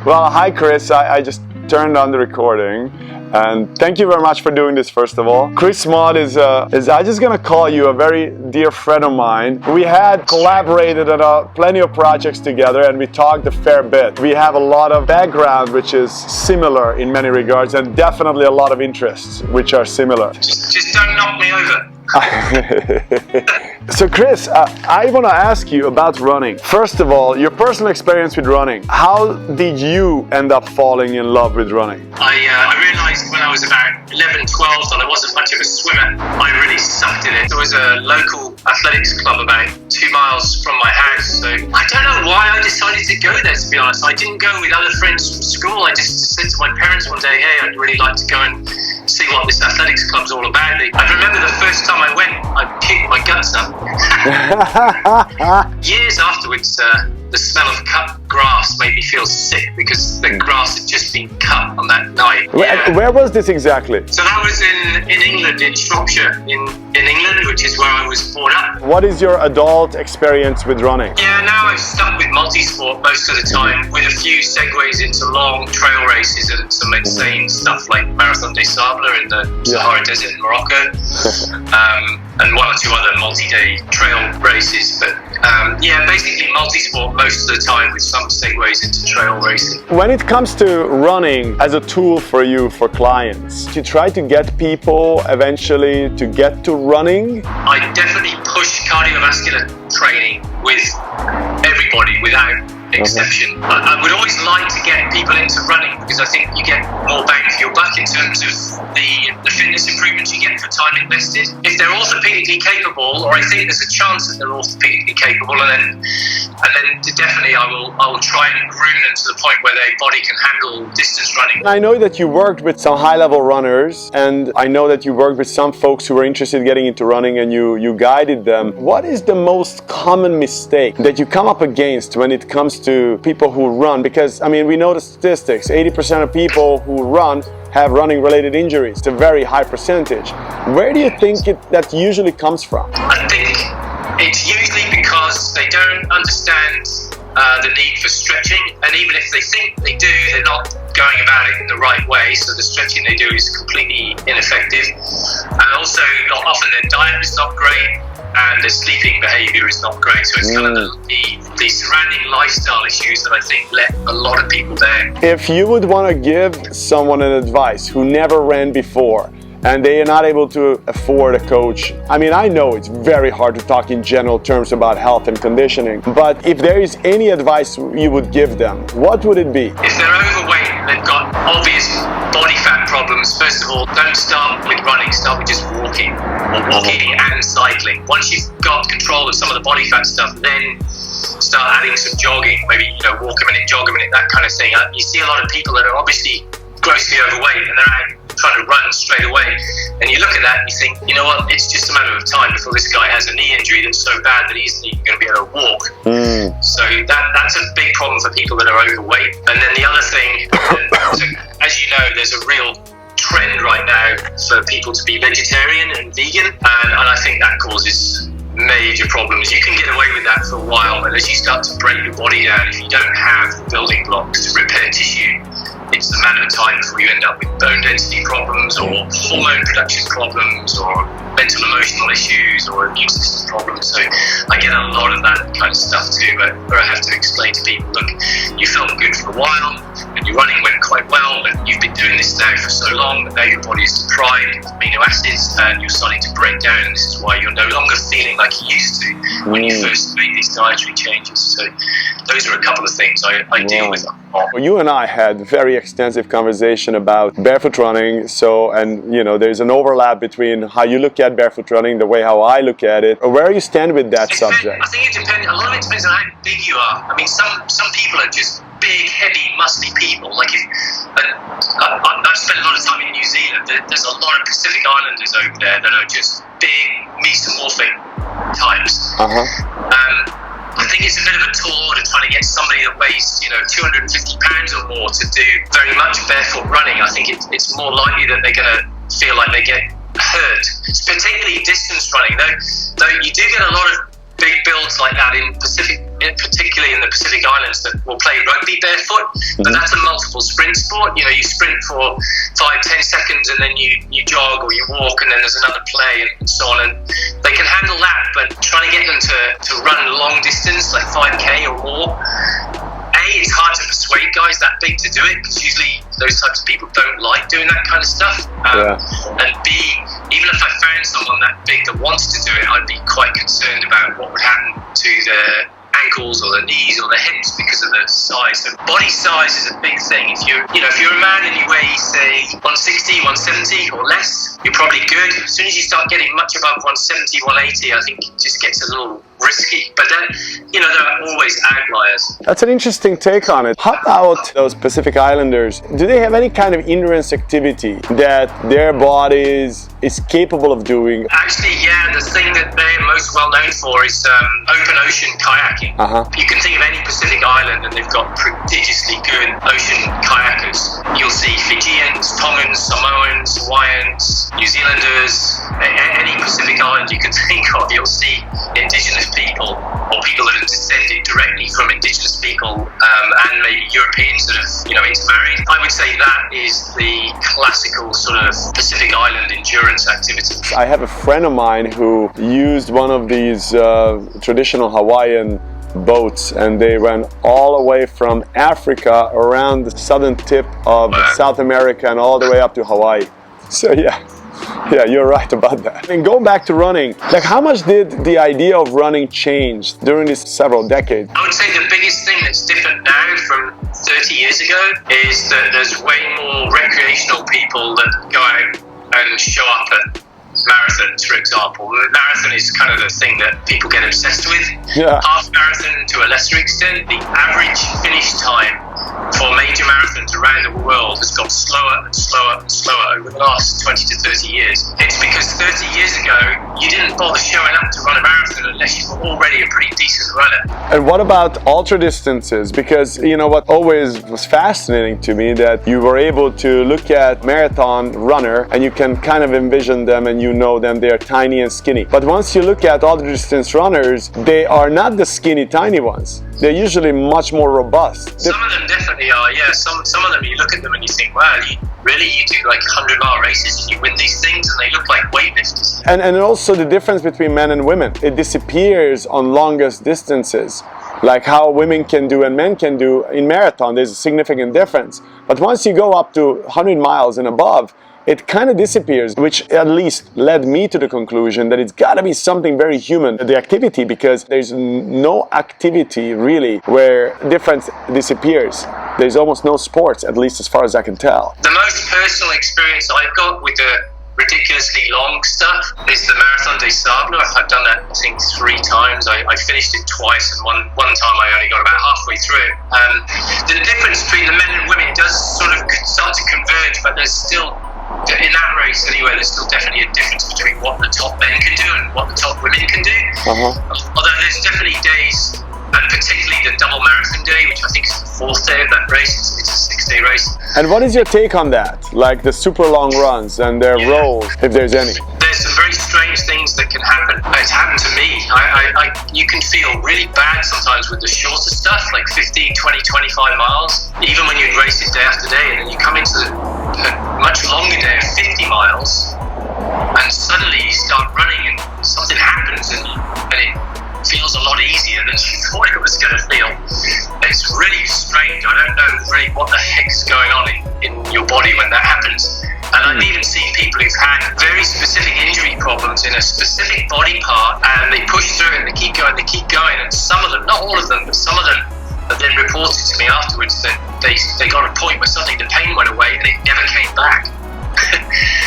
Well, hi Chris, I just turned on the recording. And thank you very much for doing this, first of all. Chris Maund is I'm just gonna call you a very dear friend of mine. We had collaborated on plenty of projects together and we talked a fair bit. We have a lot of background which is similar in many regards and definitely a lot of interests which are similar. Just don't knock me over. So Chris, I want to ask you about running. First of all, your personal experience with running. How did you end up falling in love with running? I realised when I was about 11, 12 that I wasn't much of a swimmer. I really sucked at it. There was a local athletics club about 2 miles from my house, so I don't know why I decided to go there, to be honest. I didn't go with other friends from school. I just said to my parents one day, hey, I'd really like to go and see what this athletics club's all about. I remember the first time I went, I kicked my guts up. Years afterwards, the smell of cut grass made me feel sick because the grass had just been cut on that night. Where was this exactly? So that was in England, in Shropshire, in England, which is where I was brought up. What is your adult experience with running? Yeah, now I've stuck with multi-sport most of the time, with a few segues into long trail races and some insane stuff like Marathon des Sables in the Sahara Desert in Morocco, and one or two other multi-day trail races. But basically multi-sport most of the time with some segues into trail racing. When it comes to running as a tool for you, for clients, you try to get people eventually to get to running? I definitely push cardiovascular training with everybody without exception. I would always like to get people into running because I think you get more bang for your buck in terms of the fitness improvements you get for time invested. If they're orthopedically capable, or I think there's a chance that they're orthopedically capable, and then definitely I will try and groom them to the point where their body can handle distance running. I know that you worked with some high-level runners, and I know that you worked with some folks who were interested in getting into running, and you guided them. What is the most common mistake that you come up against when it comes to people who run? Because, I mean, we know the statistics. 80% of people who run have running-related injuries. It's a very high percentage. Where do you think that usually comes from? I think it's usually because they don't understand the need for stretching, and even if they think they do, they're not going about it in the right way, so the stretching they do is completely ineffective. And also, often their diet is not great, and the sleeping behaviour is not great. So it's kind of the surrounding lifestyle issues that I think let a lot of people down. If you would want to give someone an advice who never ran before, and they are not able to afford a coach. I mean, I know it's very hard to talk in general terms about health and conditioning, but if there is any advice you would give them, what would it be? If they're overweight and they've got obvious body fat problems, first of all, don't start with running, start with just walking, or walking and cycling. Once you've got control of some of the body fat stuff, then start adding some jogging, maybe walk a minute, jog a minute, that kind of thing. You see a lot of people that are obviously grossly overweight and they're out trying to run straight away, and you look at that and you think, you know what, it's just a matter of time before this guy has a knee injury that's so bad that he's not even going to be able to walk. So that's a big problem for people that are overweight. And then the other thing, as you know, there's a real trend right now for people to be vegetarian and vegan, and I think that causes major problems. You can get away with that for a while, but as you start to break your body down, if you don't have the building blocks to repair tissue, it's a matter of time before you end up with bone density problems or hormone production problems or mental emotional issues or immune system problems. So I get a lot of that kind of stuff too, where I have to explain to people, look, you felt good for a while and your running went quite well, but you've been doing this now for so long that now your body is deprived of amino acids and you're starting to break down, and this is why you're no longer feeling like you used to when you first made these dietary changes. So those are a couple of things I deal with. You and I had very extensive conversation about barefoot running, there's an overlap between how you look at barefoot running, the way how I look at it. Where you stand with that subject? I think it depends. A lot of it depends on how big you are. I mean, some people are just big, heavy, muscly people. Like I've spent a lot of time in New Zealand. There's a lot of Pacific Islanders over there that are just big, mesomorphic types. I think it's a bit of a tall order trying to get somebody that weighs 250 pounds or more to do very much barefoot running. I think it's more likely that they're going to feel like they get hurt. It's particularly distance running, though you do get a lot of big builds like that in particularly in the Pacific Islands, that will play rugby barefoot, but that's a multiple sprint sport. You sprint for 5-10 seconds and then you jog or you walk and then there's another play and so on, and they can handle that, but trying to get them to run long distance, like 5K or more, it's hard to persuade guys that big to do it, because usually those types of people don't like doing that kind of stuff. And B, even if I found someone that big that wanted to do it, I'd be quite concerned about what would happen to the ankles or the knees or the hips because of the size. So body size is a big thing. If you're a man and you weigh, say, 160, 170 or less, you're probably good. As soon as you start getting much above 170, 180, I think it just gets a little risky. But then, there are always outliers. That's an interesting take on it. How about those Pacific Islanders? Do they have any kind of endurance activity that their bodies is capable of doing? Actually, yeah, the thing that they're most well known for is open ocean kayaking. You can think of any Pacific island and they've got prodigiously good ocean kayakers. You'll see Fijians, Tongans, Samoans, Hawaiians, New Zealanders, any Pacific island you can think of, you'll see Indigenous people or people that have descended directly from Indigenous people, and maybe Europeans that have, intermarried. I would say that is the classical sort of Pacific Island endurance activity. I have a friend of mine who used one of these traditional Hawaiian boats, and they went all the way from Africa around the southern tip of South America and all the way up to Hawaii. So yeah, you're right about that. And going back to running, how much did the idea of running change during these several decades? I would say the biggest thing that's different now from 30 years ago is that there's way more recreational people that go out and show up at marathons, for example. The marathon is kind of the thing that people get obsessed with. Half marathon to a lesser extent. The average finish time for major marathons around the world has got slower and slower and slower over the last 20 to 30 years. It's because 30 years ago you didn't bother showing up to run a marathon unless you were already a pretty decent runner. And what about ultra distances? Because what always was fascinating to me, that you were able to look at marathon runner and you can kind of envision them and them, they are tiny and skinny. But once you look at ultra distance runners, they are not the skinny tiny ones. They're usually much more robust. Some of them definitely are, yeah. Some of them, you look at them and you think, wow, you do like 100-mile races and you win these things and they look like weightlifters. And also the difference between men and women. It disappears on longest distances. Like how women can do and men can do in marathon, there's a significant difference. But once you go up to 100 miles and above, it kind of disappears, which at least led me to the conclusion that it's got to be something very human, the activity, because there's no activity really where difference disappears. There's almost no sports, at least as far as I can tell. The most personal experience I've got with the ridiculously long stuff is the Marathon des Sables. I've done that, I think, 3 times. I finished it twice, and one time I only got about halfway through it. The difference between the men and women does sort of start to converge, but there's still, in that race anyway, there's still definitely a difference between what the top men can do and what the top women can do. Although there's definitely days, and particularly the double marathon day, which I think is the 4th day of that race. It's a 6-day race. And what is your take on that? Like the super long runs and their roles, if there's any? There's some very strange things that can happen. It's happened to me. You can feel really bad sometimes with the shorter stuff, like 15, 20, 25 miles, even when you race it day after day, and then you come into a much longer day of 50 miles, and suddenly you start running and something happens and it feels a lot easier than you thought it was going to feel. It's really strange. I don't know really what the heck's going on in your body when that happens. And I've even seen people who've had very specific injury problems in a specific body part, and they push through it and they keep going, and some of them, not all of them, but some of them have then reported to me afterwards that they got a point where suddenly the pain went away and it never came back.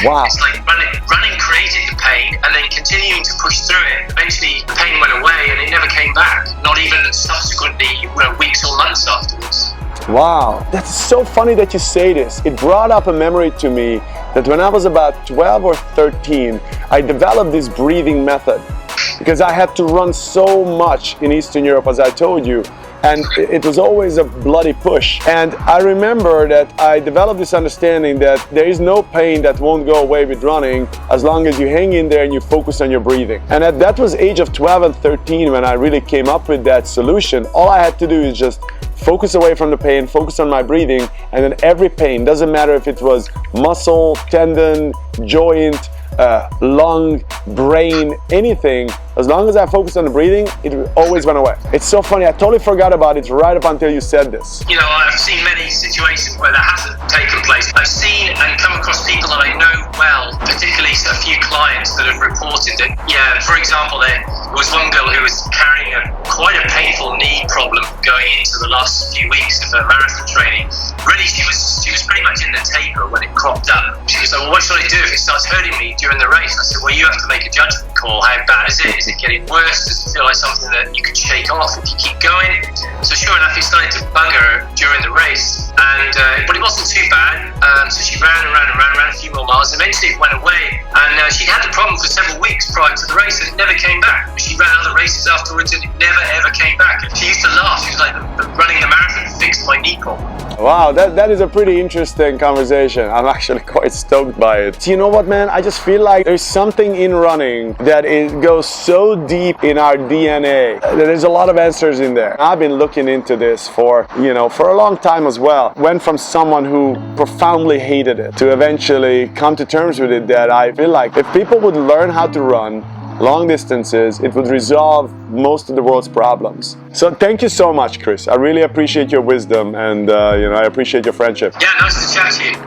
Wow. It's like running created the pain and then continuing to push through it. Eventually the pain went away and it never came back, not even subsequently weeks or months afterwards. Wow, that's so funny that you say this. It brought up a memory to me that when I was about 12 or 13, I developed this breathing method because I had to run so much in Eastern Europe, as I told you. And it was always a bloody push. And I remember that I developed this understanding that there is no pain that won't go away with running as long as you hang in there and you focus on your breathing. And that was age of 12 and 13 when I really came up with that solution. All I had to do is just focus away from the pain, focus on my breathing, and then every pain, doesn't matter if it was muscle, tendon, joint, lung, brain, anything, as long as I focused on the breathing, it always went away. It's so funny, I totally forgot about it right up until you said this. You know, I've seen many situations where that hasn't taken place. I've seen and come across people that I know well, particularly a few clients that have reported that, yeah, for example, there was one girl who was carrying quite a painful knee problem going into the last few weeks of her marathon training. Really, she was pretty much in the taper when it cropped up. She was like, well, what should I do if it starts hurting me during the race? I said, well, you have to make a judgment call. How bad is it? Is it getting worse? Does it feel like something that you could shake off if you keep going? So sure enough, it started to bug her during the race, but it wasn't too bad. So she ran a few more miles. Eventually it went away, and she'd had the problem for several weeks prior to the race, and it never came back. She ran other races afterwards, and it never ever came back. And she used to laugh. She was like, running the marathon fixed my knee problem. Wow, that is a pretty interesting conversation. I'm actually quite stoked by it. You know what, man? I just feel like there's something in running that goes so deep in our DNA. There's a lot of answers in there. I've been looking into this for a long time as well. Went from someone who profoundly hated it to eventually come to terms with it, that I feel like if people would learn how to run long distances, it would resolve most of the world's problems. So thank you so much, Chris. I really appreciate your wisdom, and I appreciate your friendship. Yeah, nice to chat to you.